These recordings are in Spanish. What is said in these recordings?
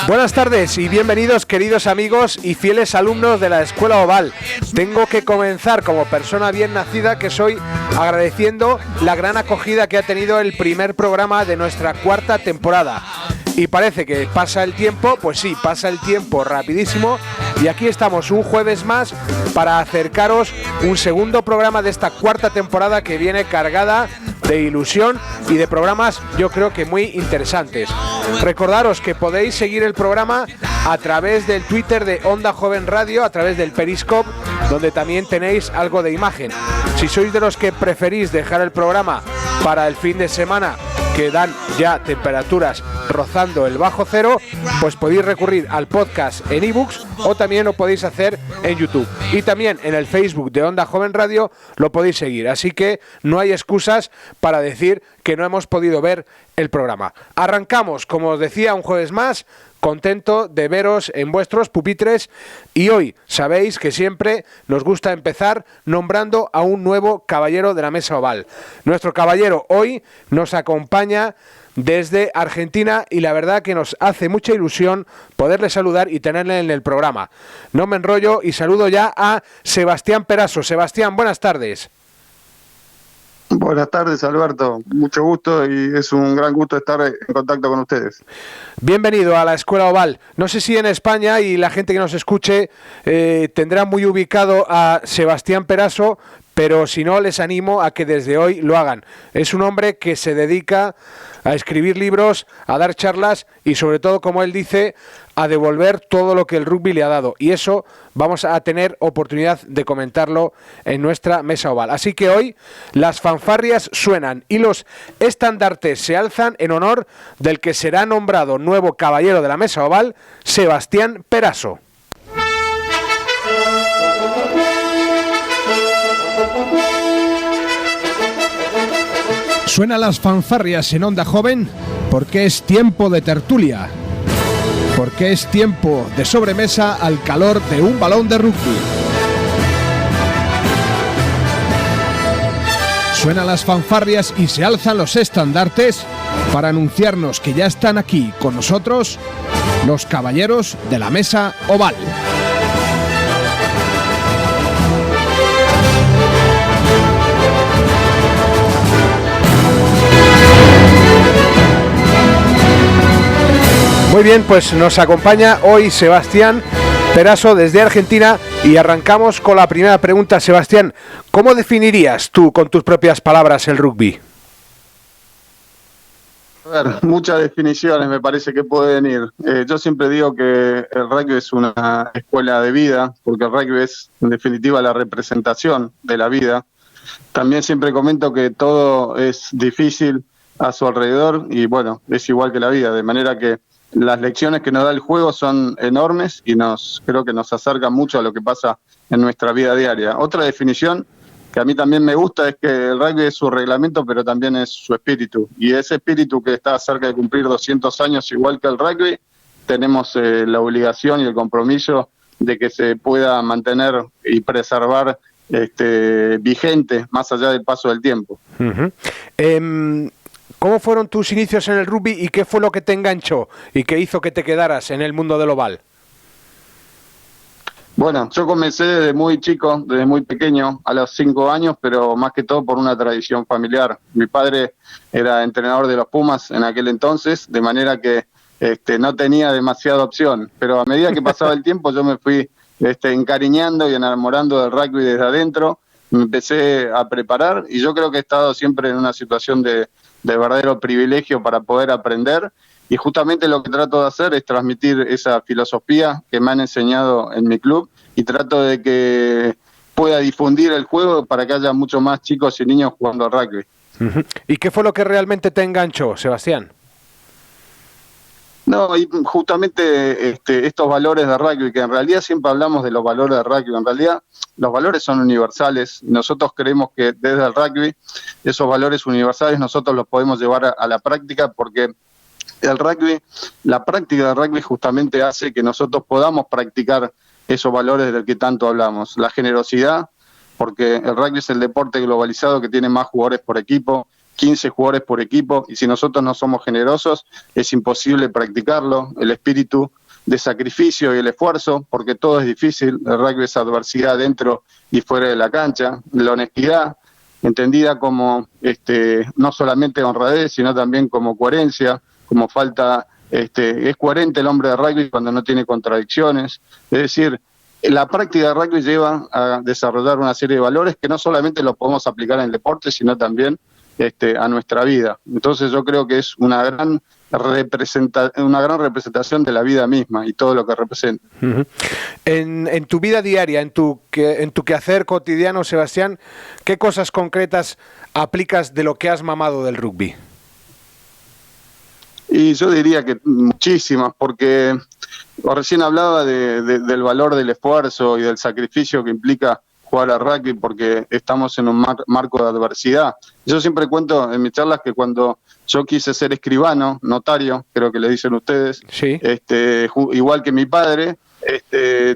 Buenas tardes y bienvenidos, queridos amigos y fieles alumnos de la Escuela Oval. Tengo que comenzar como persona bien nacida que soy, agradeciendo la gran acogida que ha tenido el primer programa de nuestra cuarta temporada. Y parece que pasa el tiempo, pues sí, pasa el tiempo rapidísimo, y aquí estamos un jueves más para acercaros un segundo programa de esta cuarta temporada que viene cargada de ilusión y de programas, yo creo que muy interesantes. Recordaros que podéis seguir el programa a través del Twitter de Onda Joven Radio, a través del Periscope, donde también tenéis algo de imagen. Si sois de los que preferís dejar el programa para el fin de semana, que dan ya temperaturas rozando el bajo cero, pues podéis recurrir al podcast en ebooks o también lo podéis hacer en YouTube. Y también en el Facebook de Onda Joven Radio lo podéis seguir. Así que no hay excusas para decir que no hemos podido ver el programa. Arrancamos, como os decía, un jueves más. Contento de veros en vuestros pupitres, y hoy sabéis que siempre nos gusta empezar nombrando a un nuevo caballero de la mesa oval. Nuestro caballero hoy nos acompaña desde Argentina y la verdad que nos hace mucha ilusión poderle saludar y tenerle en el programa. No me enrollo y saludo ya a Sebastián Peraso. Sebastián, buenas tardes. Buenas tardes, Alberto. Mucho gusto y es un gran gusto estar en contacto con ustedes. Bienvenido a la Escuela Oval. No sé si en España y la gente que nos escuche tendrá muy ubicado a Sebastián Peraso, pero si no, les animo a que desde hoy lo hagan. Es un hombre que se dedica a escribir libros, a dar charlas y sobre todo, como él dice, a devolver todo lo que el rugby le ha dado. Y eso vamos a tener oportunidad de comentarlo en nuestra mesa oval. Así que hoy las fanfarrias suenan y los estandartes se alzan en honor del que será nombrado nuevo caballero de la mesa oval, Sebastián Peraso. Suenan las fanfarrias en Onda Joven porque es tiempo de tertulia, porque es tiempo de sobremesa al calor de un balón de rugby. Suenan las fanfarrias y se alzan los estandartes para anunciarnos que ya están aquí con nosotros los caballeros de la mesa oval. Muy bien, pues nos acompaña hoy Sebastián Peraso desde Argentina y arrancamos con la primera pregunta. Sebastián, ¿cómo definirías tú con tus propias palabras el rugby? A ver, muchas definiciones me parece que pueden ir. Yo siempre digo que el rugby es una escuela de vida, porque el rugby es en definitiva la representación de la vida. También siempre comento que todo es difícil a su alrededor y bueno, es igual que la vida, de manera que las lecciones que nos da el juego son enormes y creo que nos acercan mucho a lo que pasa en nuestra vida diaria. Otra definición que a mí también me gusta es que el rugby es su reglamento, pero también es su espíritu. Y ese espíritu que está cerca de cumplir 200 años, igual que el rugby, tenemos la obligación y el compromiso de que se pueda mantener y preservar vigente más allá del paso del tiempo. ¿Cómo fueron tus inicios en el rugby y qué fue lo que te enganchó y qué hizo que te quedaras en el mundo del oval? Bueno, yo comencé desde muy chico, desde muy pequeño, a los 5 años, pero más que todo por una tradición familiar. Mi padre era entrenador de los Pumas en aquel entonces, de manera que no tenía demasiada opción. Pero a medida que pasaba el tiempo yo me fui encariñando y enamorando del rugby desde adentro, me empecé a preparar y yo creo que he estado siempre en una situación de verdadero privilegio para poder aprender, y justamente lo que trato de hacer es transmitir esa filosofía que me han enseñado en mi club y trato de que pueda difundir el juego para que haya mucho más chicos y niños jugando al rugby. ¿Y qué fue lo que realmente te enganchó, Sebastián? No, y justamente estos valores de rugby, que en realidad siempre hablamos de los valores de rugby, en realidad los valores son universales. Nosotros creemos que desde el rugby esos valores universales nosotros los podemos llevar a la práctica, porque el rugby, la práctica del rugby justamente hace que nosotros podamos practicar esos valores del que tanto hablamos. La generosidad, porque el rugby es el deporte globalizado que tiene más jugadores por equipo, 15 jugadores por equipo, y si nosotros no somos generosos, es imposible practicarlo. El espíritu de sacrificio y el esfuerzo, porque todo es difícil, el rugby es adversidad dentro y fuera de la cancha, la honestidad, entendida como no solamente honradez, sino también como coherencia, como falta, es coherente el hombre de rugby cuando no tiene contradicciones, es decir, la práctica de rugby lleva a desarrollar una serie de valores que no solamente los podemos aplicar en el deporte, sino también a nuestra vida. Entonces yo creo que es una gran representación de la vida misma y todo lo que representa. Uh-huh. En tu vida diaria, en tu quehacer cotidiano, Sebastián, ¿qué cosas concretas aplicas de lo que has mamado del rugby? Y yo diría que muchísimas, porque recién hablaba del valor del esfuerzo y del sacrificio que implica jugar al rugby, porque estamos en un marco de adversidad. Yo siempre cuento en mis charlas que cuando yo quise ser escribano, notario, creo que le dicen ustedes, sí. Igual que mi padre,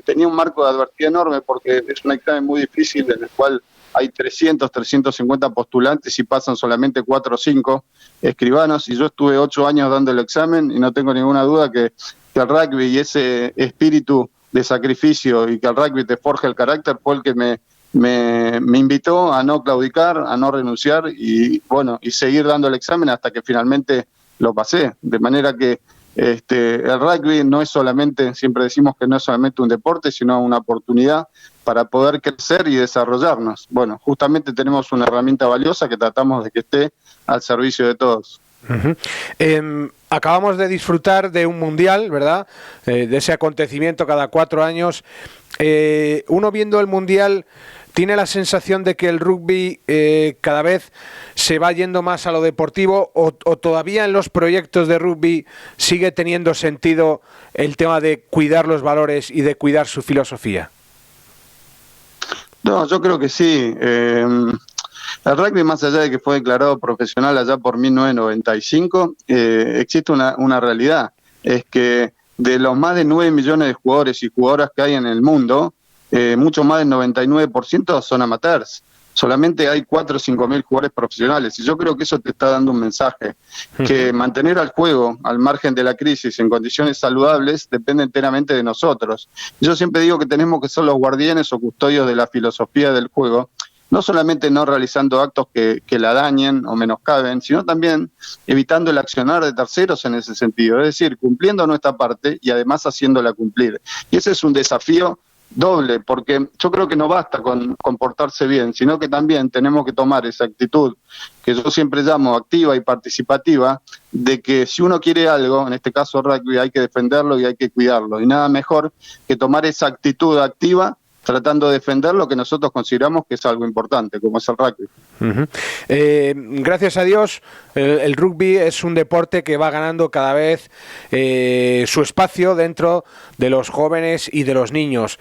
tenía un marco de adversidad enorme, porque es un examen muy difícil en el cual hay 350 postulantes y pasan solamente 4 o 5 escribanos, y yo estuve 8 años dando el examen y no tengo ninguna duda que el rugby y ese espíritu de sacrificio y que el rugby te forja el carácter fue el que me invitó a no claudicar, a no renunciar y seguir dando el examen hasta que finalmente lo pasé. De manera que el rugby no es solamente, siempre decimos que no es solamente un deporte, sino una oportunidad para poder crecer y desarrollarnos. Bueno, justamente tenemos una herramienta valiosa que tratamos de que esté al servicio de todos. Uh-huh. Acabamos de disfrutar de un mundial, ¿verdad? De ese acontecimiento cada 4 años. Uno viendo el mundial tiene la sensación de que el rugby cada vez se va yendo más a lo deportivo, o todavía en los proyectos de rugby sigue teniendo sentido el tema de cuidar los valores y de cuidar su filosofía. No, yo creo que sí. El rugby, más allá de que fue declarado profesional allá por 1995, existe una realidad, es que de los más de 9 millones de jugadores y jugadoras que hay en el mundo, mucho más del 99% son amateurs. Solamente hay 4 o 5 mil jugadores profesionales, y yo creo que eso te está dando un mensaje, que mantener al juego al margen de la crisis en condiciones saludables depende enteramente de nosotros. Yo siempre digo que tenemos que ser los guardianes o custodios de la filosofía del juego, no solamente no realizando actos que la dañen o menoscaben, sino también evitando el accionar de terceros en ese sentido, es decir, cumpliendo nuestra parte y además haciéndola cumplir. Y ese es un desafío doble, porque yo creo que no basta con comportarse bien, sino que también tenemos que tomar esa actitud, que yo siempre llamo activa y participativa, de que si uno quiere algo, en este caso rugby, hay que defenderlo y hay que cuidarlo, y nada mejor que tomar esa actitud activa tratando de defender lo que nosotros consideramos que es algo importante, como es el rugby. Uh-huh. Gracias a Dios, el rugby es un deporte que va ganando cada vez su espacio dentro de los jóvenes y de los niños.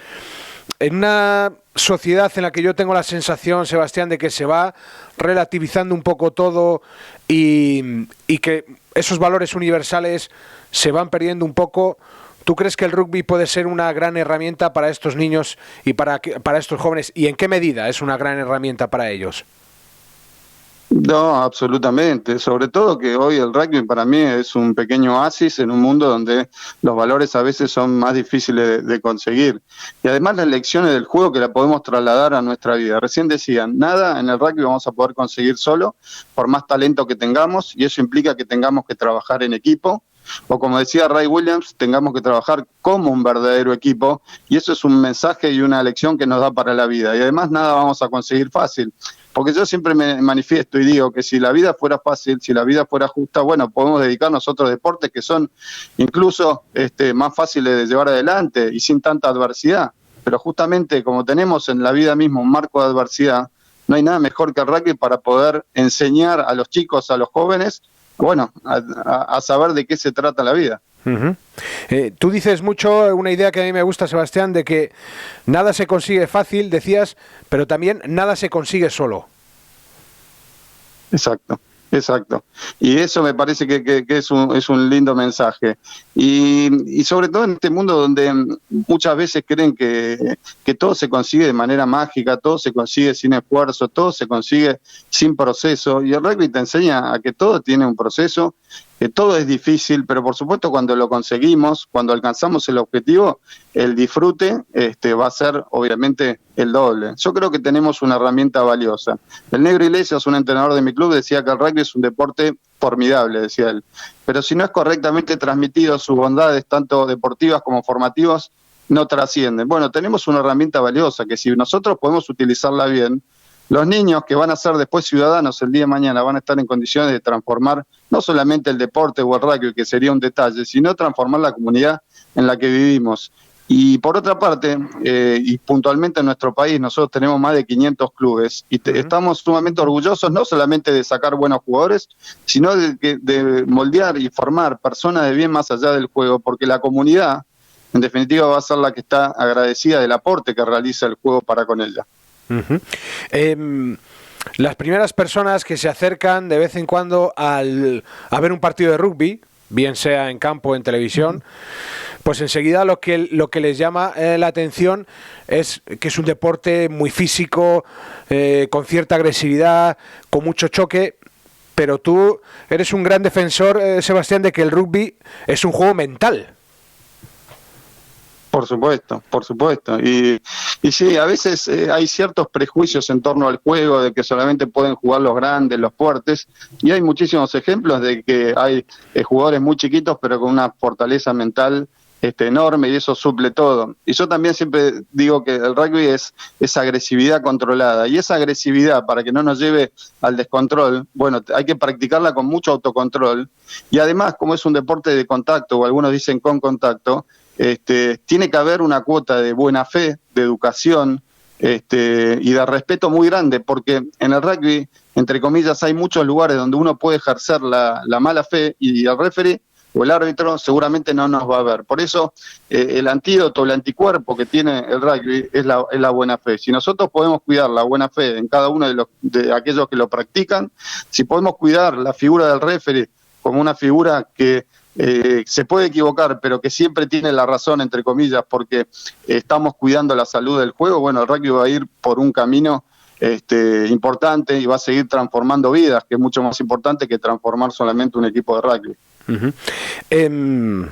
En una sociedad en la que yo tengo la sensación, Sebastián, de que se va relativizando un poco todo y que esos valores universales se van perdiendo un poco, ¿tú crees que el rugby puede ser una gran herramienta para estos niños y para estos jóvenes? ¿Y en qué medida es una gran herramienta para ellos? No, absolutamente. Sobre todo que hoy el rugby para mí es un pequeño oasis en un mundo donde los valores a veces son más difíciles de conseguir. Y además las lecciones del juego que la podemos trasladar a nuestra vida. Recién decían, nada en el rugby vamos a poder conseguir solo, por más talento que tengamos, y eso implica que tengamos que trabajar en equipo. O como decía Ray Williams, tengamos que trabajar como un verdadero equipo, y eso es un mensaje y una lección que nos da para la vida. Y además nada vamos a conseguir fácil, porque yo siempre me manifiesto y digo que si la vida fuera fácil, si la vida fuera justa, bueno, podemos dedicarnos a otros deportes que son incluso más fáciles de llevar adelante y sin tanta adversidad. Pero justamente como tenemos en la vida misma un marco de adversidad, no hay nada mejor que el rugby para poder enseñar a los chicos, a los jóvenes, bueno, a saber de qué se trata la vida. Uh-huh. Tú dices mucho, una idea que a mí me gusta, Sebastián, de que nada se consigue fácil, decías, pero también nada se consigue solo. Exacto. Exacto. Y eso me parece que es un lindo mensaje. Y sobre todo en este mundo donde muchas veces creen que todo se consigue de manera mágica, todo se consigue sin esfuerzo, todo se consigue sin proceso. Y el rugby te enseña a que todo tiene un proceso, que todo es difícil, pero por supuesto cuando lo conseguimos, cuando alcanzamos el objetivo, el disfrute va a ser obviamente el doble. Yo creo que tenemos una herramienta valiosa. El Negro Iglesias, un entrenador de mi club, decía que el rugby es un deporte formidable, decía él, pero si no es correctamente transmitido, sus bondades, tanto deportivas como formativas, no trascienden. Bueno, tenemos una herramienta valiosa que si nosotros podemos utilizarla bien, los niños que van a ser después ciudadanos el día de mañana van a estar en condiciones de transformar no solamente el deporte o el rugby, que sería un detalle, sino transformar la comunidad en la que vivimos. Y por otra parte, y puntualmente en nuestro país, nosotros tenemos más de 500 clubes y estamos sumamente orgullosos no solamente de sacar buenos jugadores, sino de moldear y formar personas de bien más allá del juego, porque la comunidad, en definitiva, va a ser la que está agradecida del aporte que realiza el juego para con ella. Las primeras personas que se acercan de vez en cuando a ver un partido de rugby, bien sea en campo o en televisión, pues enseguida lo que les llama la atención es que es un deporte muy físico, con cierta agresividad, con mucho choque, pero tú eres un gran defensor, Sebastián, de que el rugby es un juego mental. Por supuesto, por supuesto. Y sí, a veces hay ciertos prejuicios en torno al juego, de que solamente pueden jugar los grandes, los fuertes, y hay muchísimos ejemplos de que hay jugadores muy chiquitos, pero con una fortaleza mental enorme, y eso suple todo. Y yo también siempre digo que el rugby es agresividad controlada, y esa agresividad, para que no nos lleve al descontrol, bueno, hay que practicarla con mucho autocontrol, y además, como es un deporte de contacto, o algunos dicen con contacto, tiene que haber una cuota de buena fe, de educación y de respeto muy grande, porque en el rugby, entre comillas, hay muchos lugares donde uno puede ejercer la mala fe y el referee o el árbitro seguramente no nos va a ver. Por eso el antídoto, el anticuerpo que tiene el rugby es la buena fe. Si nosotros podemos cuidar la buena fe en cada uno de aquellos que lo practican, si podemos cuidar la figura del referee como una figura que se puede equivocar, pero que siempre tiene la razón, entre comillas, porque estamos cuidando la salud del juego, bueno, el rugby va a ir por un camino importante y va a seguir transformando vidas, que es mucho más importante que transformar solamente un equipo de rugby. En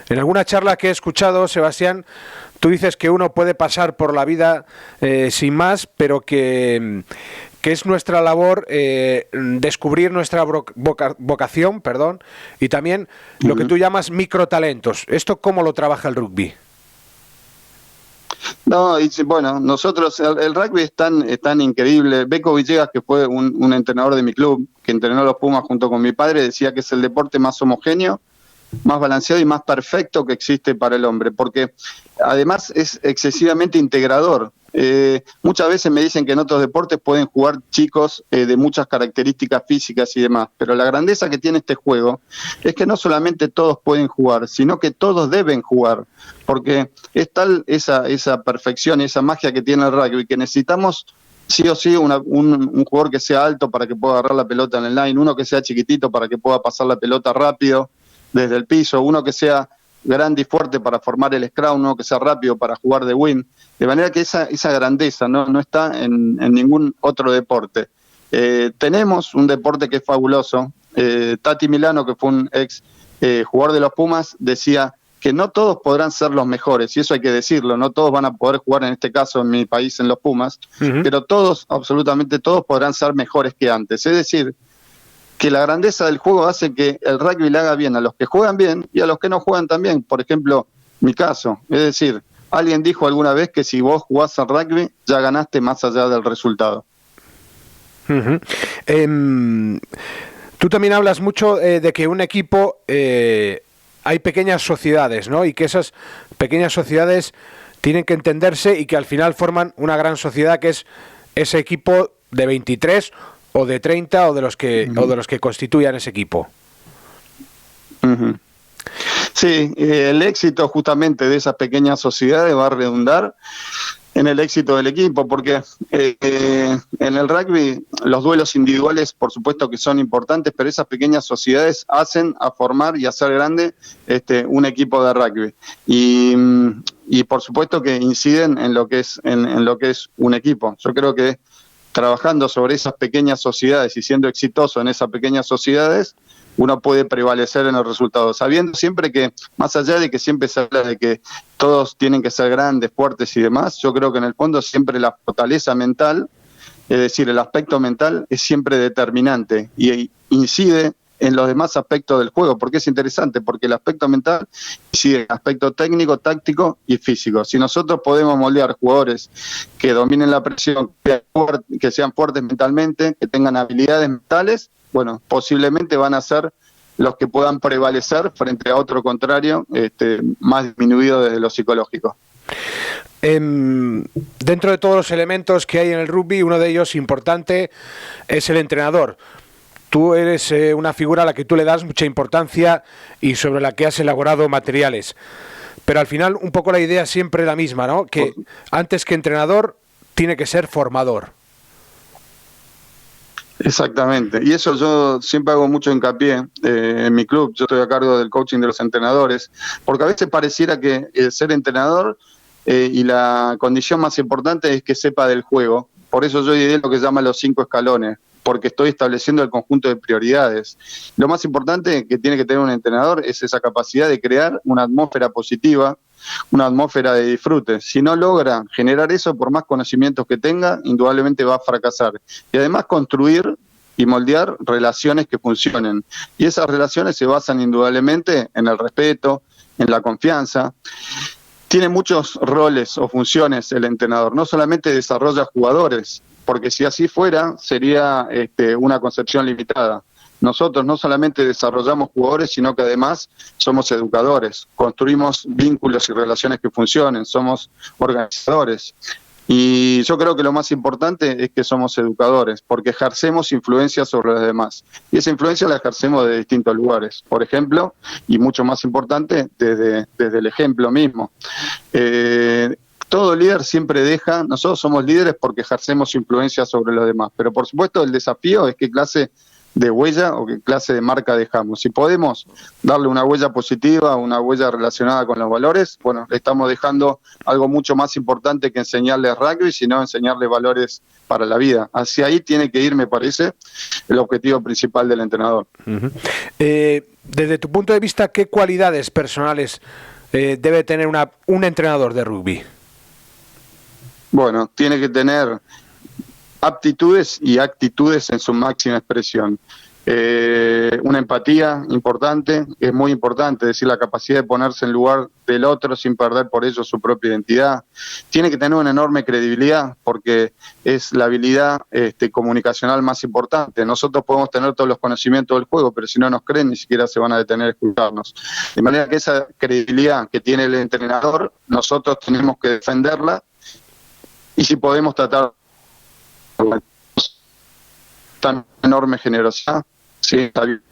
alguna charla que he escuchado, Sebastián, tú dices que uno puede pasar por la vida sin más, pero que es nuestra labor descubrir nuestra vocación, y también lo que tú llamas microtalentos. ¿Esto cómo lo trabaja el rugby? No, bueno, nosotros, el rugby es tan increíble. Beco Villegas, que fue un entrenador de mi club, que entrenó a los Pumas junto con mi padre, decía que es el deporte más homogéneo, más balanceado y más perfecto que existe para el hombre, porque además es excesivamente integrador. Muchas veces me dicen que en otros deportes pueden jugar chicos de muchas características físicas y demás, pero la grandeza que tiene este juego es que no solamente todos pueden jugar, sino que todos deben jugar, porque es tal esa perfección y esa magia que tiene el rugby que necesitamos sí o sí un jugador que sea alto para que pueda agarrar la pelota en el line, uno que sea chiquitito para que pueda pasar la pelota rápido desde el piso, uno que sea grande y fuerte para formar el scrum, uno que sea rápido para jugar de wing, de manera que esa grandeza no está en ningún otro deporte. Tenemos un deporte que es fabuloso. Tati Milano, que fue un ex jugador de los Pumas, decía que no todos podrán ser los mejores, y eso hay que decirlo, no todos van a poder jugar, en este caso en mi país, en los Pumas, pero todos, absolutamente todos, podrán ser mejores que antes. Es decir, que la grandeza del juego hace que el rugby le haga bien a los que juegan bien y a los que no juegan también. Por ejemplo, mi caso. Es decir, alguien dijo alguna vez que si vos jugás al rugby, ya ganaste más allá del resultado. Tú también hablas mucho de que un equipo, hay pequeñas sociedades, ¿no? Y que esas pequeñas sociedades tienen que entenderse y que al final forman una gran sociedad, que es ese equipo de 23 o de 30 o de los que constituyan ese equipo. Sí, el éxito justamente de esas pequeñas sociedades va a redundar en el éxito del equipo, porque en en el rugby los duelos individuales por supuesto que son importantes, pero esas pequeñas sociedades hacen a formar y hacer grande un equipo de rugby. Y por supuesto que inciden en lo que es en lo que es un equipo. Yo creo que trabajando sobre esas pequeñas sociedades y siendo exitoso en esas pequeñas sociedades, uno puede prevalecer en los resultados, sabiendo siempre que, más allá de que siempre se habla de que todos tienen que ser grandes, fuertes y demás, yo creo que en el fondo siempre la fortaleza mental, es decir, el aspecto mental es siempre determinante y incide en los demás aspectos del juego, porque es interesante, porque el aspecto mental incide en el aspecto técnico, táctico y físico. Si nosotros podemos moldear jugadores que dominen la presión, que sean fuertes mentalmente, que tengan habilidades mentales, bueno, posiblemente van a ser los que puedan prevalecer frente a otro contrario, más disminuido desde lo psicológico. Dentro de todos los elementos que hay en el rugby, uno de ellos importante es el entrenador. Tú eres una figura a la que tú le das mucha importancia y sobre la que has elaborado materiales. Pero al final un poco la idea es siempre la misma, ¿no? Que antes que entrenador tiene que ser formador. Exactamente, y eso yo siempre hago mucho hincapié en mi club. Yo estoy a cargo del coaching de los entrenadores, porque a veces pareciera que ser entrenador y la condición más importante es que sepa del juego. Por eso yo ideé lo que se llama los 5 escalones, porque estoy estableciendo el conjunto de prioridades. Lo más importante que tiene que tener un entrenador es esa capacidad de crear una atmósfera positiva, una atmósfera de disfrute. Si no logra generar eso, por más conocimientos que tenga, indudablemente va a fracasar. Y además construir y moldear relaciones que funcionen. Y esas relaciones se basan indudablemente en el respeto, en la confianza. Tiene muchos roles o funciones el entrenador, no solamente desarrolla jugadores, porque si así fuera sería una concepción limitada. Nosotros no solamente desarrollamos jugadores, sino que además somos educadores, construimos vínculos y relaciones que funcionen, somos organizadores. Y yo creo que lo más importante es que somos educadores, porque ejercemos influencia sobre los demás. Y esa influencia la ejercemos de distintos lugares. Por ejemplo, y mucho más importante, desde el ejemplo mismo. Todo líder siempre deja, nosotros somos líderes porque ejercemos influencia sobre los demás, pero por supuesto el desafío es qué clase de huella o qué clase de marca dejamos. Si podemos darle una huella positiva, una huella relacionada con los valores, bueno, le estamos dejando algo mucho más importante que enseñarles rugby, sino enseñarles valores para la vida. Hacia ahí tiene que ir, me parece, el objetivo principal del entrenador. Desde tu punto de vista, ¿qué cualidades personales debe tener un entrenador de rugby? Bueno, tiene que tener aptitudes y actitudes en su máxima expresión. Una empatía importante, es muy importante, es decir, la capacidad de ponerse en lugar del otro sin perder por ello su propia identidad. Tiene que tener una enorme credibilidad porque es la habilidad comunicacional más importante. Nosotros podemos tener todos los conocimientos del juego, pero si no nos creen ni siquiera se van a detener a escucharnos. De manera que esa credibilidad que tiene el entrenador, nosotros tenemos que defenderla y si podemos tratar tan enorme generosidad, sí, al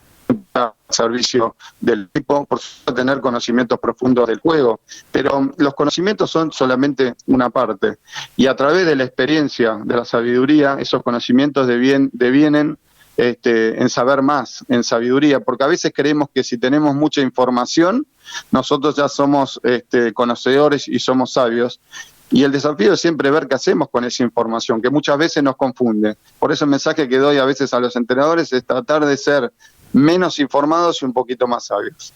servicio del equipo, por supuesto tener conocimientos profundos del juego, pero los conocimientos son solamente una parte, y a través de la experiencia, de la sabiduría, esos conocimientos devienen en saber más, en sabiduría, porque a veces creemos que si tenemos mucha información, nosotros ya somos conocedores y somos sabios. Y el desafío es siempre ver qué hacemos con esa información, que muchas veces nos confunde. Por eso el mensaje que doy a veces a los entrenadores es tratar de ser menos informados y un poquito más sabios.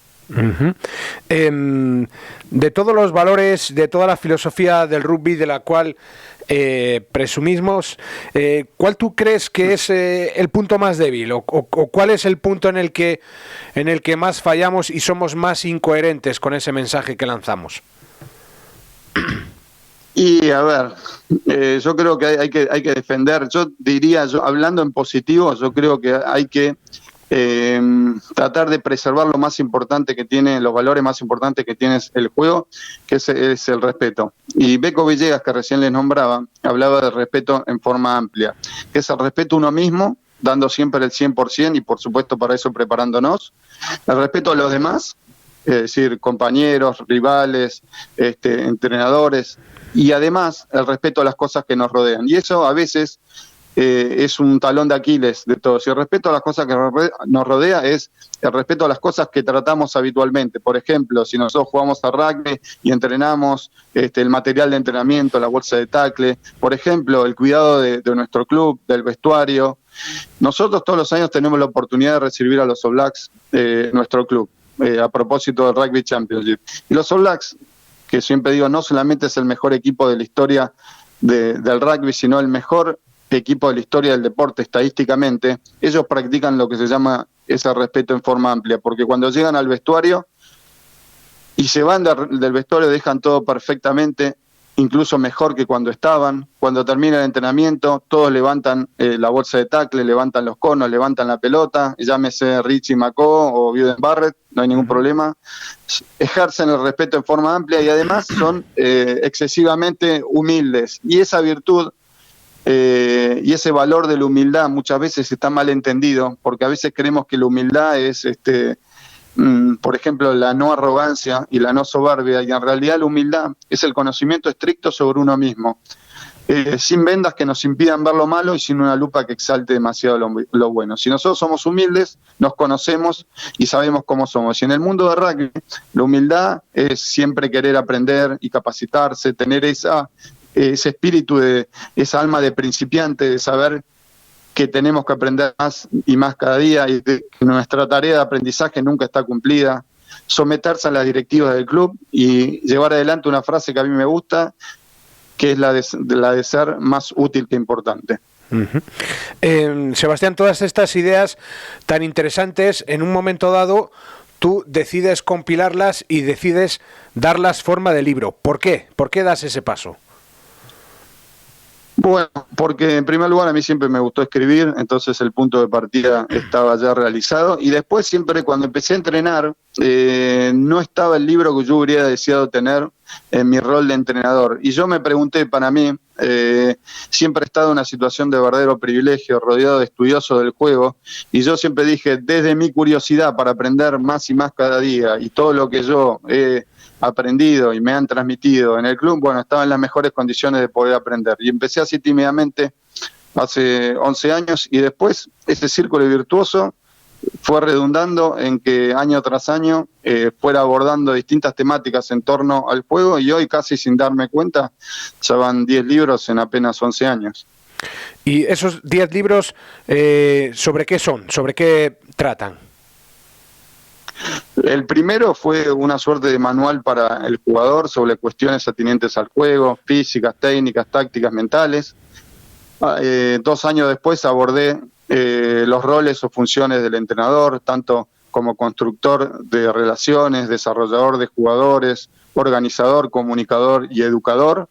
De todos los valores, de toda la filosofía del rugby de la cual presumimos, ¿cuál tú crees que es el punto más débil o cuál es el punto en el que más fallamos y somos más incoherentes con ese mensaje que lanzamos? Y a ver, yo creo que hay que defender, yo diría, hablando en positivo, yo creo que hay que tratar de preservar lo más importante que tiene, los valores más importantes que tiene el juego, que es el respeto. Y Beco Villegas, que recién les nombraba, hablaba de respeto en forma amplia, que es el respeto a uno mismo, dando siempre el 100% y por supuesto para eso preparándonos, el respeto a los demás, es decir, compañeros, rivales, entrenadores, y además el respeto a las cosas que nos rodean. Y eso a veces es un talón de Aquiles de todos. Y el respeto a las cosas que nos rodea es el respeto a las cosas que tratamos habitualmente. Por ejemplo, si nosotros jugamos a rugby y entrenamos, el material de entrenamiento, la bolsa de tackle, por ejemplo, el cuidado de nuestro club, del vestuario. Nosotros todos los años tenemos la oportunidad de recibir a los All Blacks, nuestro club, a propósito del Rugby Championship. Y los All Blacks, que siempre digo, no solamente es el mejor equipo de la historia del rugby, sino el mejor equipo de la historia del deporte estadísticamente, ellos practican lo que se llama ese respeto en forma amplia, porque cuando llegan al vestuario y se van del vestuario dejan todo perfectamente, incluso mejor que cuando estaban. Cuando termina el entrenamiento, todos levantan la bolsa de tackle, levantan los conos, levantan la pelota, llámese Richie McCaw o Buden Barrett, no hay ningún problema. Ejercen el respeto en forma amplia y además son excesivamente humildes. Y esa virtud y ese valor de la humildad muchas veces está mal entendido, porque a veces creemos que la humildad es por ejemplo, la no arrogancia y la no soberbia, y en realidad la humildad es el conocimiento estricto sobre uno mismo, sin vendas que nos impidan ver lo malo y sin una lupa que exalte demasiado lo bueno. Si nosotros somos humildes, nos conocemos y sabemos cómo somos. Y en el mundo de rugby, la humildad es siempre querer aprender y capacitarse, tener ese espíritu, esa alma de principiante, de saber que tenemos que aprender más y más cada día y que nuestra tarea de aprendizaje nunca está cumplida, someterse a las directivas del club y llevar adelante una frase que a mí me gusta, que es la de ser más útil que importante. Sebastián, todas estas ideas tan interesantes, en un momento dado tú decides compilarlas y decides darlas forma de libro. ¿Por qué? ¿Por qué das ese paso? Bueno, porque en primer lugar a mí siempre me gustó escribir, entonces el punto de partida estaba ya realizado, y después siempre cuando empecé a entrenar no estaba el libro que yo hubiera deseado tener en mi rol de entrenador, y yo me pregunté, para mí, siempre he estado en una situación de verdadero privilegio, rodeado de estudiosos del juego, y yo siempre dije, desde mi curiosidad para aprender más y más cada día, y todo lo que yo he aprendido y me han transmitido en el club, bueno, estaba en las mejores condiciones de poder aprender. Y empecé así tímidamente hace 11 años y después ese círculo virtuoso fue redundando en que año tras año fuera abordando distintas temáticas en torno al juego y hoy casi sin darme cuenta ya van 10 libros en apenas 11 años. ¿Y esos 10 libros sobre qué son? ¿Sobre qué tratan? El primero fue una suerte de manual para el jugador sobre cuestiones atinentes al juego, físicas, técnicas, tácticas, mentales. 2 años después abordé los roles o funciones del entrenador, tanto como constructor de relaciones, desarrollador de jugadores, organizador, comunicador y educador.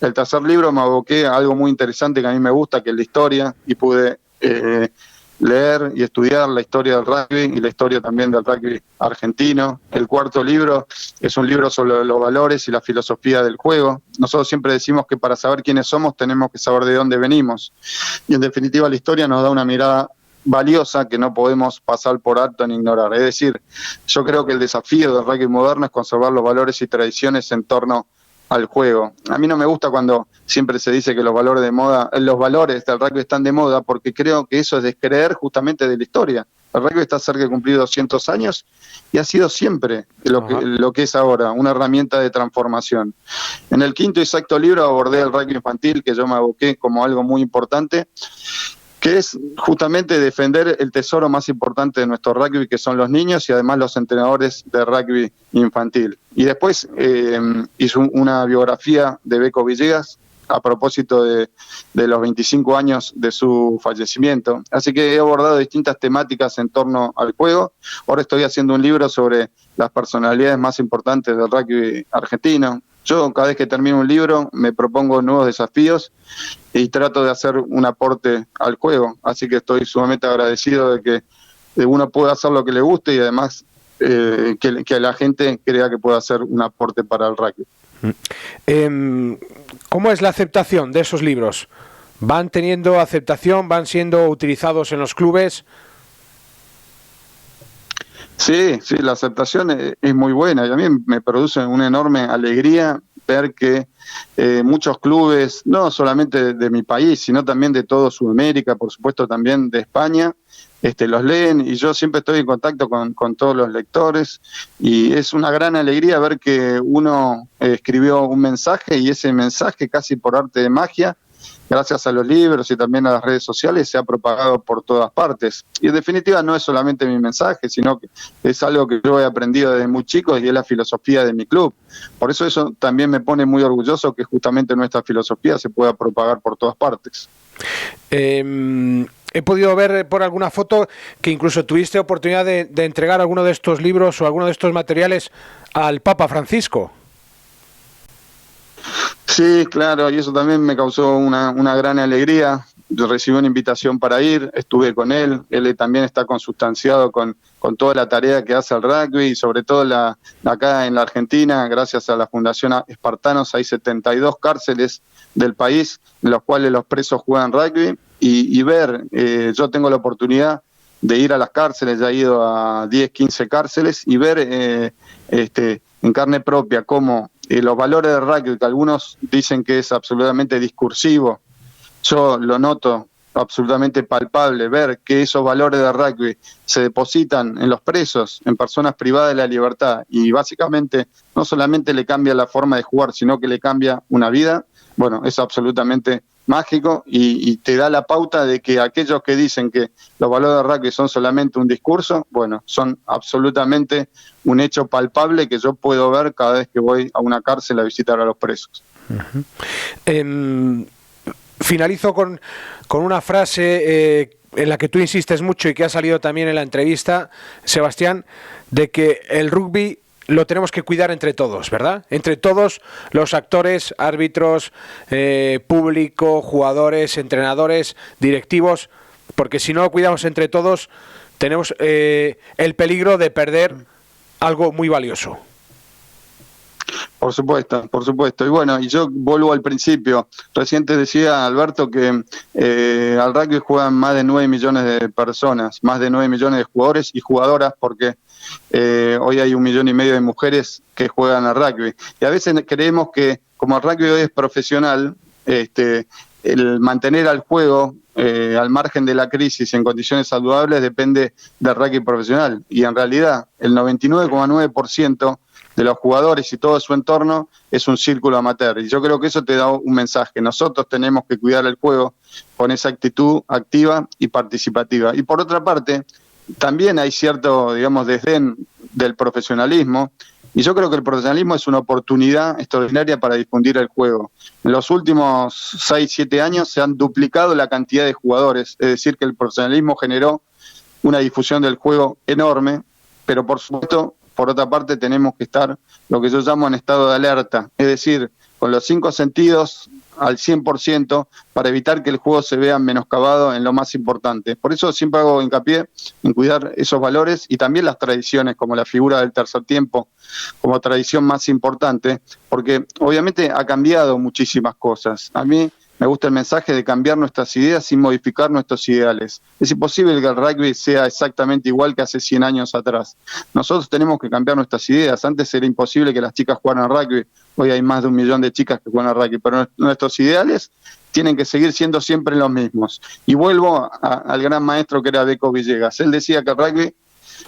El tercer libro me aboqué a algo muy interesante que a mí me gusta, que es la historia, y pude leer y estudiar la historia del rugby y la historia también del rugby argentino. El cuarto libro es un libro sobre los valores y la filosofía del juego. Nosotros siempre decimos que para saber quiénes somos tenemos que saber de dónde venimos. Y en definitiva la historia nos da una mirada valiosa que no podemos pasar por alto ni ignorar. Es decir, yo creo que el desafío del rugby moderno es conservar los valores y tradiciones en torno al juego. A mí no me gusta cuando siempre se dice que los valores del rugby están de moda, porque creo que eso es descreer justamente de la historia. El rugby está cerca de cumplir 200 años y ha sido siempre lo que es ahora, una herramienta de transformación. En el quinto y sexto libro abordé el rugby infantil, que yo me aboqué como algo muy importante, que es justamente defender el tesoro más importante de nuestro rugby, que son los niños y además los entrenadores de rugby infantil. Y después hizo una biografía de Beco Villegas a propósito de los 25 años de su fallecimiento. Así que he abordado distintas temáticas en torno al juego. Ahora estoy haciendo un libro sobre las personalidades más importantes del rugby argentino. Yo cada vez que termino un libro me propongo nuevos desafíos y trato de hacer un aporte al juego, así que estoy sumamente agradecido de que uno pueda hacer lo que le guste y además que la gente crea que pueda hacer un aporte para el rugby. ¿Cómo es la aceptación de esos libros? ¿Van teniendo aceptación? ¿Van siendo utilizados en los clubes? Sí, la aceptación es muy buena y a mí me produce una enorme alegría ver que muchos clubes, no solamente de mi país, sino también de todo Sudamérica, por supuesto también de España, los leen, y yo siempre estoy en contacto con todos los lectores, y es una gran alegría ver que uno escribió un mensaje, y ese mensaje, casi por arte de magia, gracias a los libros y también a las redes sociales, se ha propagado por todas partes. Y en definitiva no es solamente mi mensaje, sino que es algo que yo he aprendido desde muy chico y es la filosofía de mi club. Por eso también me pone muy orgulloso que justamente nuestra filosofía se pueda propagar por todas partes. He podido ver por alguna foto que incluso tuviste oportunidad de entregar alguno de estos libros o alguno de estos materiales al Papa Francisco. Sí, claro, y eso también me causó una gran alegría. Yo recibí una invitación para ir, estuve con él también está consustanciado con toda la tarea que hace el rugby, y sobre todo acá en la Argentina, gracias a la Fundación Espartanos, hay 72 cárceles del país en los cuales los presos juegan rugby, y ver, yo tengo la oportunidad de ir a las cárceles, ya he ido a 10, 15 cárceles, y ver en carne propia cómo los valores del rugby, que algunos dicen que es absolutamente discursivo, yo lo noto absolutamente palpable, ver que esos valores de rugby se depositan en los presos, en personas privadas de la libertad, y básicamente no solamente le cambia la forma de jugar, sino que le cambia una vida. Bueno, es absolutamente mágico, y te da la pauta de que aquellos que dicen que los valores de rugby son solamente un discurso, bueno, son absolutamente un hecho palpable que yo puedo ver cada vez que voy a una cárcel a visitar a los presos. Finalizo con una frase en la que tú insistes mucho y que ha salido también en la entrevista, Sebastián, de que el rugby lo tenemos que cuidar entre todos, ¿verdad? Entre todos los actores, árbitros, público, jugadores, entrenadores, directivos, porque si no lo cuidamos entre todos, tenemos el peligro de perder algo muy valioso. Por supuesto, por supuesto. Y bueno, y yo vuelvo al principio. Recién te decía, Alberto, que al rugby juegan más de 9 millones de personas, más de 9 millones de jugadores y jugadoras, porque hoy hay 1,5 millones de mujeres que juegan al rugby. Y a veces creemos que, como el rugby hoy es profesional, el mantener al juego al margen de la crisis en condiciones saludables depende del rugby profesional. Y en realidad, el 99,9% de los jugadores y todo su entorno es un círculo amateur, y yo creo que eso te da un mensaje. Nosotros tenemos que cuidar el juego con esa actitud activa y participativa. Y por otra parte, también hay cierto, digamos, desdén del profesionalismo, y yo creo que el profesionalismo es una oportunidad extraordinaria para difundir el juego. En los últimos 6, 7 años se han duplicado la cantidad de jugadores, es decir, que el profesionalismo generó una difusión del juego enorme, pero por supuesto, por otra parte, tenemos que estar, lo que yo llamo, en estado de alerta, es decir, con los 5 sentidos al 100% para evitar que el juego se vea menoscabado en lo más importante. Por eso siempre hago hincapié en cuidar esos valores y también las tradiciones, como la figura del tercer tiempo, como tradición más importante, porque obviamente ha cambiado muchísimas cosas. A mí me gusta el mensaje de cambiar nuestras ideas sin modificar nuestros ideales. Es imposible que el rugby sea exactamente igual que hace 100 años atrás. Nosotros tenemos que cambiar nuestras ideas. Antes era imposible que las chicas jugaran al rugby. Hoy hay más de 1 millón de chicas que juegan al rugby. Pero nuestros ideales tienen que seguir siendo siempre los mismos. Y vuelvo al gran maestro que era Beco Villegas. Él decía que el rugby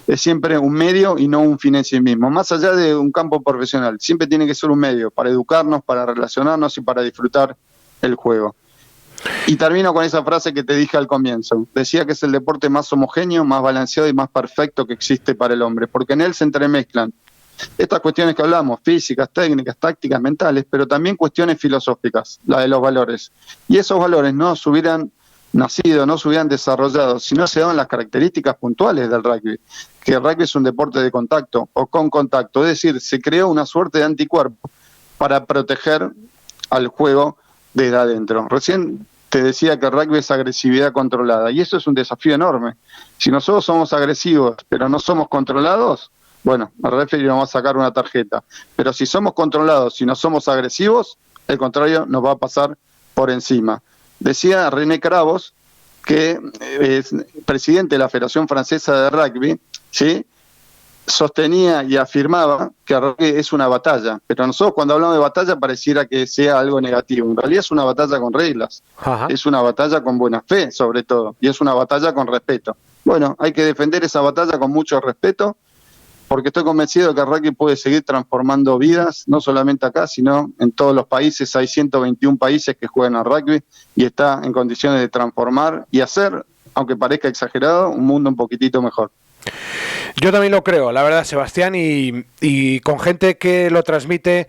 es siempre un medio y no un fin en sí mismo. Más allá de un campo profesional, siempre tiene que ser un medio para educarnos, para relacionarnos y para disfrutar el juego. Y termino con esa frase que te dije al comienzo. Decía que es el deporte más homogéneo, más balanceado y más perfecto que existe para el hombre, porque en él se entremezclan estas cuestiones que hablamos, físicas, técnicas, tácticas, mentales, pero también cuestiones filosóficas, la de los valores. Y esos valores no se hubieran nacido, no se hubieran desarrollado si no se daban las características puntuales del rugby, que el rugby es un deporte de contacto o con contacto, es decir, se creó una suerte de anticuerpo para proteger al juego desde adentro. Recién te decía que el rugby es agresividad controlada, y eso es un desafío enorme. Si nosotros somos agresivos, pero no somos controlados, bueno, el referee nos va a sacar una tarjeta. Pero si somos controlados y no somos agresivos, el contrario nos va a pasar por encima. Decía René Cravos, que es presidente de la Federación Francesa de Rugby, ¿sí? sostenía y afirmaba que el rugby es una batalla, pero nosotros cuando hablamos de batalla pareciera que sea algo negativo. En realidad es una batalla con reglas, es una batalla con buena fe sobre todo, y es una batalla con respeto. Bueno, hay que defender esa batalla con mucho respeto, porque estoy convencido de que el rugby puede seguir transformando vidas, no solamente acá, sino en todos los países. Hay 121 países que juegan al rugby y está en condiciones de transformar y hacer, aunque parezca exagerado, un mundo un poquitito mejor. Yo también lo creo, la verdad, Sebastián, y con gente que lo transmite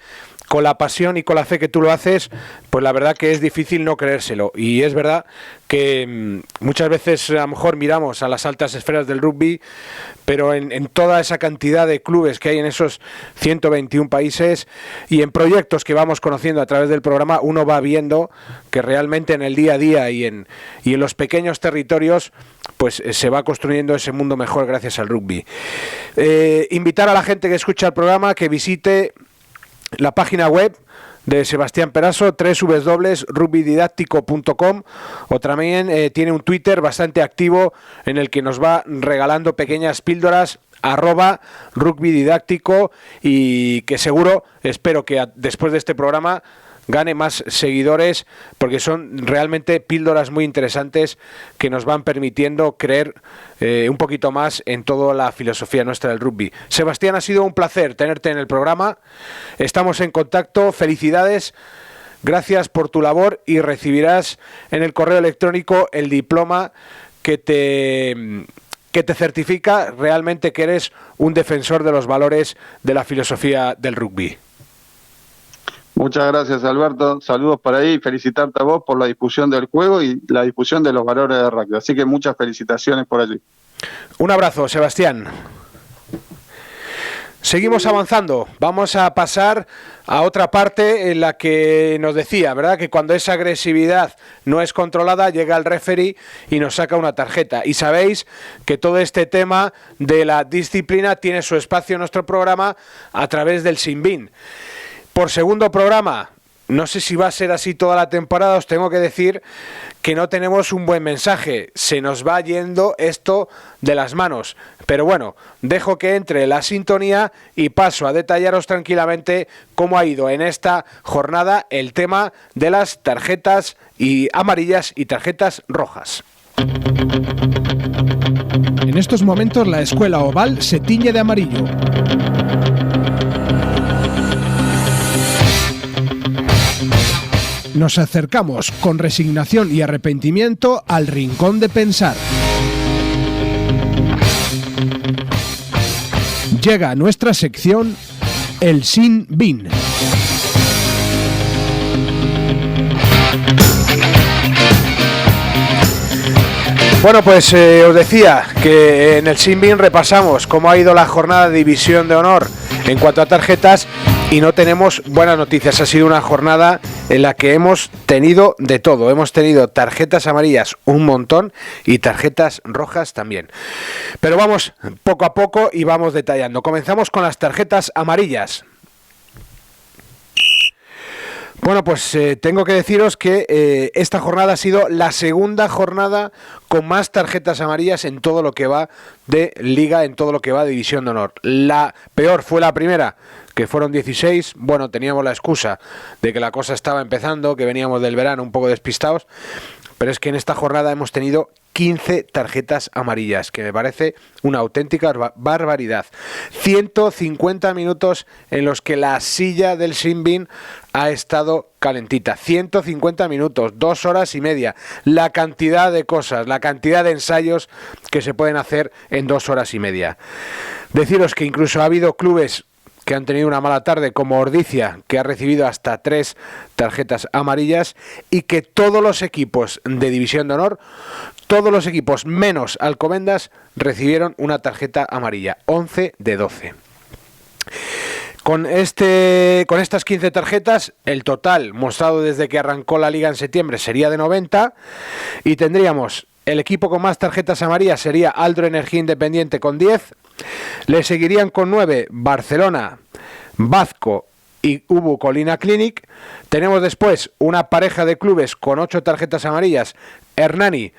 con la pasión y con la fe que tú lo haces, pues la verdad que es difícil no creérselo. Y es verdad que muchas veces a lo mejor miramos a las altas esferas del rugby, pero en toda esa cantidad de clubes que hay en esos 121 países y en proyectos que vamos conociendo a través del programa, uno va viendo que realmente en el día a día y en los pequeños territorios pues se va construyendo ese mundo mejor gracias al rugby. Invitar a la gente que escucha el programa que visite la página web de Sebastián Peraso, www.rugbydidáctico.com, o también tiene un Twitter bastante activo en el que nos va regalando pequeñas píldoras @rugbydidáctico, y que seguro, espero que después de este programa gane más seguidores, porque son realmente píldoras muy interesantes que nos van permitiendo creer un poquito más en toda la filosofía nuestra del rugby. Sebastián, ha sido un placer tenerte en el programa, estamos en contacto, felicidades, gracias por tu labor, y recibirás en el correo electrónico el diploma que te certifica realmente que eres un defensor de los valores de la filosofía del rugby. Muchas gracias, Alberto. Saludos para ahí y felicitarte a vos por la difusión del juego y la difusión de los valores de rugby. Así que muchas felicitaciones por allí. Un abrazo, Sebastián. Seguimos avanzando. Vamos a pasar a otra parte en la que nos decía, ¿verdad?, que cuando esa agresividad no es controlada, llega el referee y nos saca una tarjeta. Y sabéis que todo este tema de la disciplina tiene su espacio en nuestro programa a través del Sin Bin. Por segundo programa, no sé si va a ser así toda la temporada, os tengo que decir que no tenemos un buen mensaje, se nos va yendo esto de las manos, pero bueno, dejo que entre la sintonía y paso a detallaros tranquilamente cómo ha ido en esta jornada el tema de las tarjetas amarillas y tarjetas rojas. En estos momentos la escuela oval se tiñe de amarillo. Nos acercamos con resignación y arrepentimiento al rincón de pensar. Llega a nuestra sección el Sin Bin. Bueno, pues os decía que en el Sin Bin repasamos cómo ha ido la jornada de División de Honor en cuanto a tarjetas, y no tenemos buenas noticias. Ha sido una jornada en la que hemos tenido de todo. Hemos tenido tarjetas amarillas un montón y tarjetas rojas también. Pero vamos poco a poco y vamos detallando. Comenzamos con las tarjetas amarillas. Bueno, pues tengo que deciros que esta jornada ha sido la segunda jornada con más tarjetas amarillas en todo lo que va de Liga, en todo lo que va de División de Honor. La peor fue la primera, que fueron 16. Bueno, teníamos la excusa de que la cosa estaba empezando, que veníamos del verano un poco despistados, pero es que en esta jornada hemos tenido 15 tarjetas amarillas, que me parece una auténtica barbaridad. 150 minutos en los que la silla del Sin Bin ha estado calentita. 150 minutos, 2 horas y media. La cantidad de cosas, la cantidad de ensayos que se pueden hacer en 2 horas y media. Deciros que incluso ha habido clubes que han tenido una mala tarde, como Ordicia, que ha recibido hasta 3 tarjetas amarillas, y que todos los equipos de División de Honor, todos los equipos menos Alcobendas, recibieron una tarjeta amarilla, 11 de 12. Con estas 15 tarjetas, el total mostrado desde que arrancó la liga en septiembre sería de 90, y tendríamos el equipo con más tarjetas amarillas sería Aldro Energía Independiente con 10, le seguirían con 9 Barcelona, Bazco y Ubu Colina Clinic. Tenemos después una pareja de clubes con 8 tarjetas amarillas, Hernani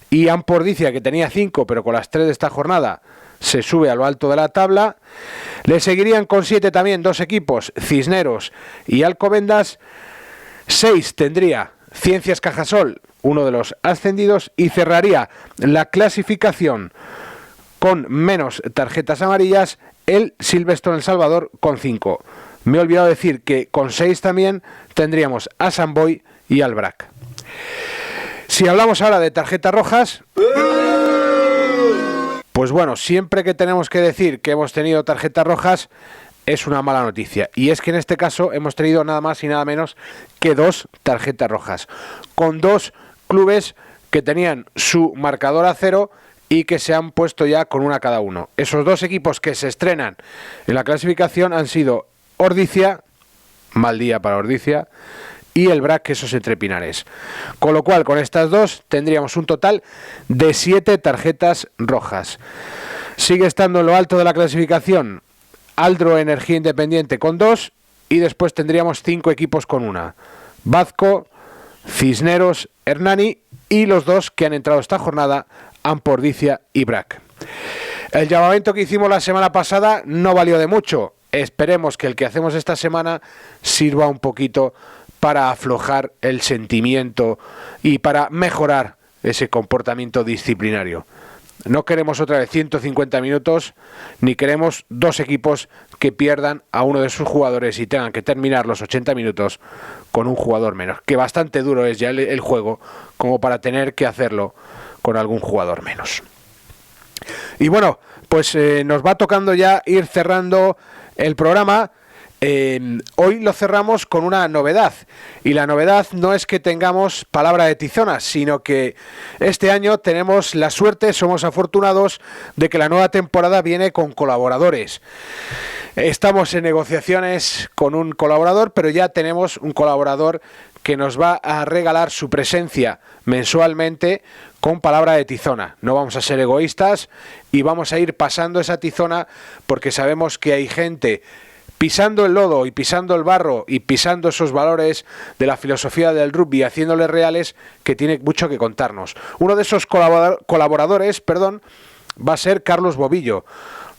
y Ampordicia, que tenía 5, pero con las 3 de esta jornada se sube a lo alto de la tabla. Le seguirían con 7 también 2 equipos, Cisneros y Alcobendas. 6 tendría Ciencias Cajasol, uno de los ascendidos, y cerraría la clasificación con menos tarjetas amarillas el Silverstone El Salvador con 5. Me he olvidado decir que con 6 también tendríamos a San Boi y al BRAC. Si hablamos ahora de tarjetas rojas, pues bueno, siempre que tenemos que decir que hemos tenido tarjetas rojas es una mala noticia. Y es que en este caso hemos tenido nada más y nada menos que 2 tarjetas rojas, con 2 clubes que tenían su marcador a 0 y que se han puesto ya con una cada uno. Esos 2 equipos que se estrenan en la clasificación han sido Ordizia, mal día para Ordizia, y el BRAC, esos entre Pinares. Con lo cual, con estas 2 tendríamos un total de 7 tarjetas rojas. Sigue estando en lo alto de la clasificación Aldro Energía Independiente con 2, y después tendríamos 5 equipos con 1. Bazco, Cisneros, Hernani y los 2 que han entrado esta jornada, Ampordicia y BRAC. El llamamiento que hicimos la semana pasada no valió de mucho. Esperemos que el que hacemos esta semana sirva un poquito para aflojar el sentimiento y para mejorar ese comportamiento disciplinario. No queremos otra vez 150 minutos, ni queremos 2 equipos que pierdan a uno de sus jugadores y tengan que terminar los 80 minutos con un jugador menos, que bastante duro es ya el juego como para tener que hacerlo con algún jugador menos. Y bueno, pues nos va tocando ya ir cerrando el programa. Hoy lo cerramos con una novedad, y la novedad no es que tengamos palabra de Tizona, sino que este año tenemos la suerte, somos afortunados de que la nueva temporada viene con colaboradores. Estamos en negociaciones con un colaborador, pero ya tenemos un colaborador que nos va a regalar su presencia mensualmente con palabra de Tizona. No vamos a ser egoístas y vamos a ir pasando esa tizona, porque sabemos que hay gente pisando el lodo y pisando el barro y pisando esos valores de la filosofía del rugby, haciéndoles reales, que tiene mucho que contarnos. Uno de esos colaboradores, va a ser Carlos Bobillo.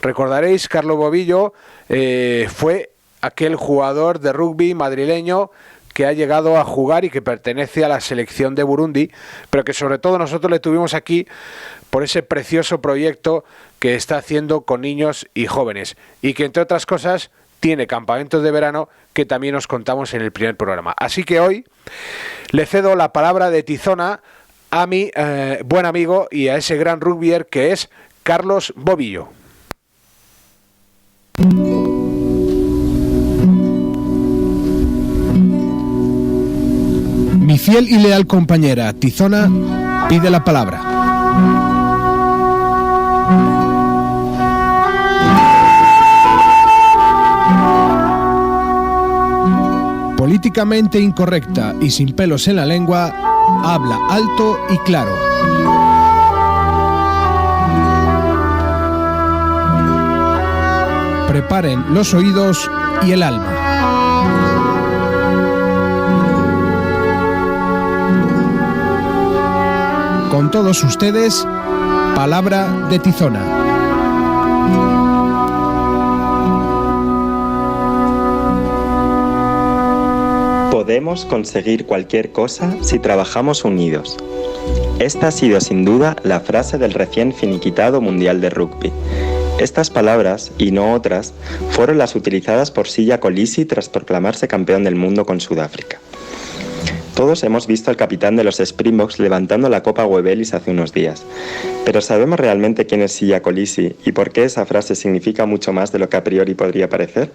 Recordaréis, Carlos Bobillo fue aquel jugador de rugby madrileño que ha llegado a jugar y que pertenece a la selección de Burundi, pero que sobre todo nosotros le tuvimos aquí por ese precioso proyecto que está haciendo con niños y jóvenes, y que entre otras cosas tiene campamentos de verano que también os contamos en el primer programa. Así que hoy le cedo la palabra de Tizona a mi buen amigo y a ese gran rugbyer que es Carlos Bobillo. Mi fiel y leal compañera Tizona pide la palabra. Políticamente incorrecta y sin pelos en la lengua, habla alto y claro. Preparen los oídos y el alma. Con todos ustedes, palabra de Tizona. Podemos conseguir cualquier cosa si trabajamos unidos. Esta ha sido sin duda la frase del recién finiquitado Mundial de Rugby. Estas palabras, y no otras, fueron las utilizadas por Siya Kolisi tras proclamarse campeón del mundo con Sudáfrica. Todos hemos visto al capitán de los Springboks levantando la Copa Webelis hace unos días, pero ¿sabemos realmente quién es Siya Kolisi y por qué esa frase significa mucho más de lo que a priori podría parecer?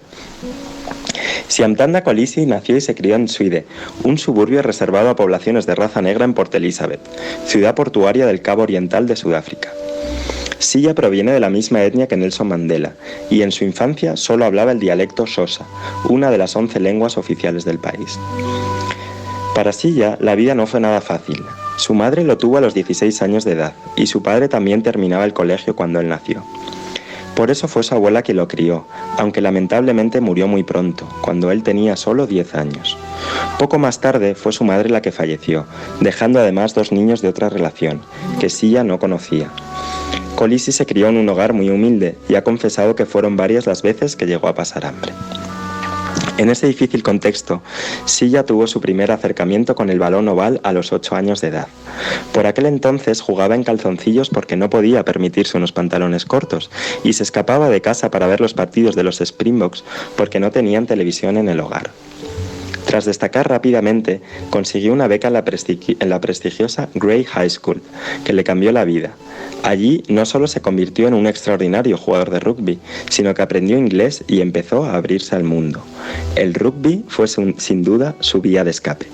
Siamtanda Kolisi nació y se crió en Swede, un suburbio reservado a poblaciones de raza negra en Port Elizabeth, ciudad portuaria del Cabo Oriental de Sudáfrica. Siya proviene de la misma etnia que Nelson Mandela, y en su infancia solo hablaba el dialecto Xhosa, una de las 11 lenguas oficiales del país. Para Siya, la vida no fue nada fácil. Su madre lo tuvo a los 16 años de edad, y su padre también terminaba el colegio cuando él nació. Por eso fue su abuela quien lo crió, aunque lamentablemente murió muy pronto, cuando él tenía solo 10 años. Poco más tarde fue su madre la que falleció, dejando además 2 niños de otra relación, que Siya no conocía. Colisi se crió en un hogar muy humilde y ha confesado que fueron varias las veces que llegó a pasar hambre. En ese difícil contexto, Silla tuvo su primer acercamiento con el balón oval a los 8 años de edad. Por aquel entonces jugaba en calzoncillos porque no podía permitirse unos pantalones cortos y se escapaba de casa para ver los partidos de los Springboks porque no tenían televisión en el hogar. Tras destacar rápidamente, consiguió una beca en la prestigiosa Grey High School, que le cambió la vida. Allí no solo se convirtió en un extraordinario jugador de rugby, sino que aprendió inglés y empezó a abrirse al mundo. El rugby fue sin duda su vía de escape.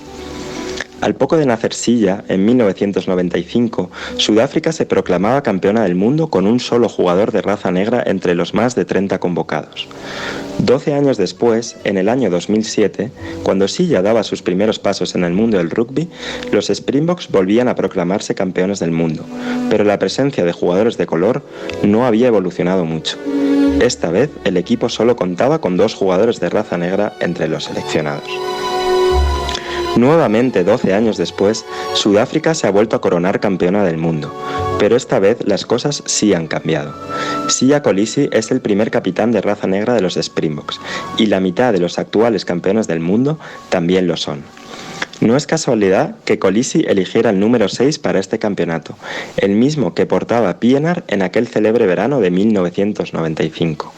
Al poco de nacer Silla, en 1995, Sudáfrica se proclamaba campeona del mundo con un solo jugador de raza negra entre los más de 30 convocados. 12 años después, en el año 2007, cuando Silla daba sus primeros pasos en el mundo del rugby, los Springboks volvían a proclamarse campeones del mundo, pero la presencia de jugadores de color no había evolucionado mucho. Esta vez, el equipo solo contaba con 2 jugadores de raza negra entre los seleccionados. Nuevamente, 12 años después, Sudáfrica se ha vuelto a coronar campeona del mundo, pero esta vez las cosas sí han cambiado. Siya Kolisi es el primer capitán de raza negra de los Springboks, y la mitad de los actuales campeones del mundo también lo son. No es casualidad que Kolisi eligiera el número 6 para este campeonato, el mismo que portaba Pienaar en aquel célebre verano de 1995.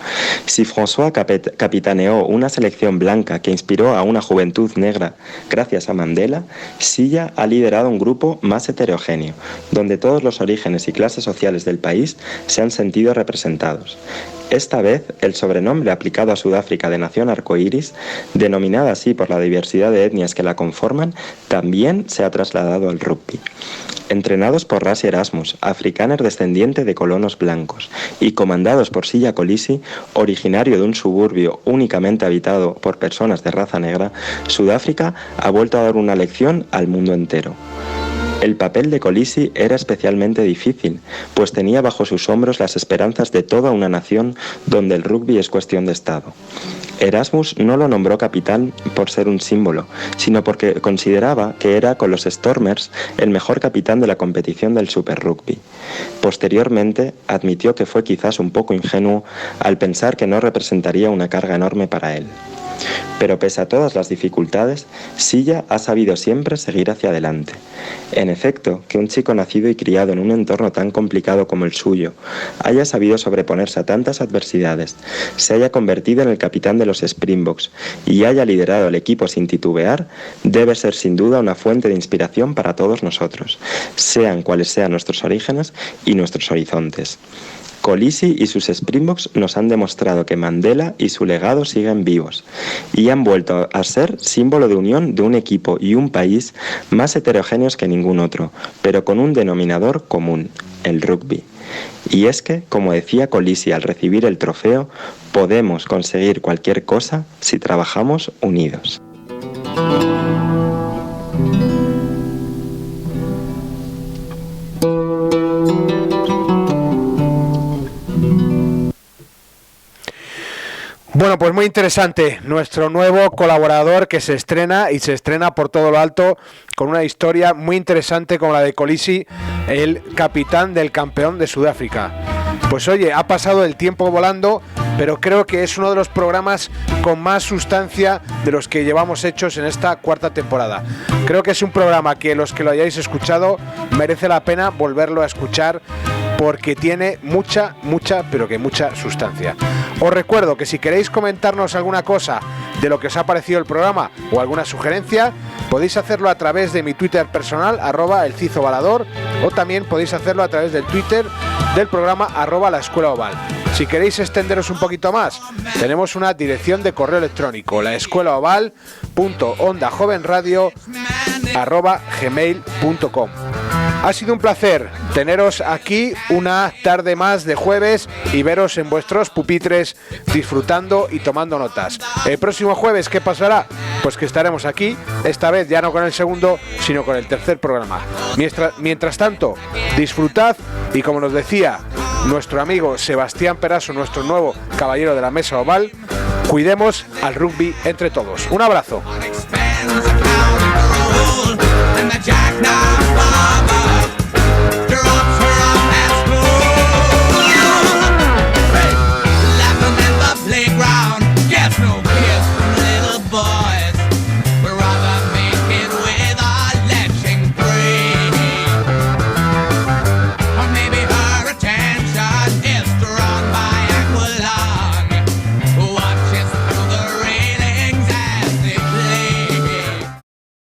Si François capitaneó una selección blanca que inspiró a una juventud negra gracias a Mandela, Siya ha liderado un grupo más heterogéneo, donde todos los orígenes y clases sociales del país se han sentido representados. Esta vez, el sobrenombre aplicado a Sudáfrica de Nación Arcoíris, denominada así por la diversidad de etnias que la conforman, también se ha trasladado al rugby. Entrenados por Rassie Erasmus, afrikáner descendiente de colonos blancos, y comandados por Siya Kolisi, originario de un suburbio únicamente habitado por personas de raza negra, Sudáfrica ha vuelto a dar una lección al mundo entero. El papel de Kolisi era especialmente difícil, pues tenía bajo sus hombros las esperanzas de toda una nación donde el rugby es cuestión de Estado. Erasmus no lo nombró capitán por ser un símbolo, sino porque consideraba que era, con los Stormers, el mejor capitán de la competición del Super Rugby. Posteriormente, admitió que fue quizás un poco ingenuo al pensar que no representaría una carga enorme para él. Pero pese a todas las dificultades, Siya ha sabido siempre seguir hacia adelante. En efecto, que un chico nacido y criado en un entorno tan complicado como el suyo haya sabido sobreponerse a tantas adversidades, se haya convertido en el capitán de los Springboks y haya liderado el equipo sin titubear, debe ser sin duda una fuente de inspiración para todos nosotros, sean cuales sean nuestros orígenes y nuestros horizontes. Kolisi y sus Springboks nos han demostrado que Mandela y su legado siguen vivos y han vuelto a ser símbolo de unión de un equipo y un país más heterogéneos que ningún otro, pero con un denominador común, el rugby. Y es que, como decía Kolisi al recibir el trofeo, podemos conseguir cualquier cosa si trabajamos unidos. Bueno, pues muy interesante, nuestro nuevo colaborador que se estrena por todo lo alto con una historia muy interesante como la de Kolisi, el capitán del campeón de Sudáfrica. Pues oye, ha pasado el tiempo volando, pero creo que es uno de los programas con más sustancia de los que llevamos hechos en esta cuarta temporada. Creo que es un programa que los que lo hayáis escuchado merece la pena volverlo a escuchar porque tiene mucha sustancia. Os recuerdo que si queréis comentarnos alguna cosa de lo que os ha parecido el programa o alguna sugerencia, podéis hacerlo a través de mi Twitter personal, @elcizobalador, o también podéis hacerlo a través del Twitter del programa @laescuelaoval. Si queréis extenderos un poquito más, tenemos una dirección de correo electrónico, laescuelaoval.ondajovenradio@gmail.com. Ha sido un placer teneros aquí una tarde más de jueves y veros en vuestros pupitres disfrutando y tomando notas. El próximo jueves, ¿qué pasará? Pues que estaremos aquí, esta vez ya no con el segundo, sino con el tercer programa. Mientras tanto, disfrutad y, como nos decía nuestro amigo Sebastián Peraso, nuestro nuevo caballero de la mesa oval, cuidemos al rugby entre todos. Un abrazo. And the jackknife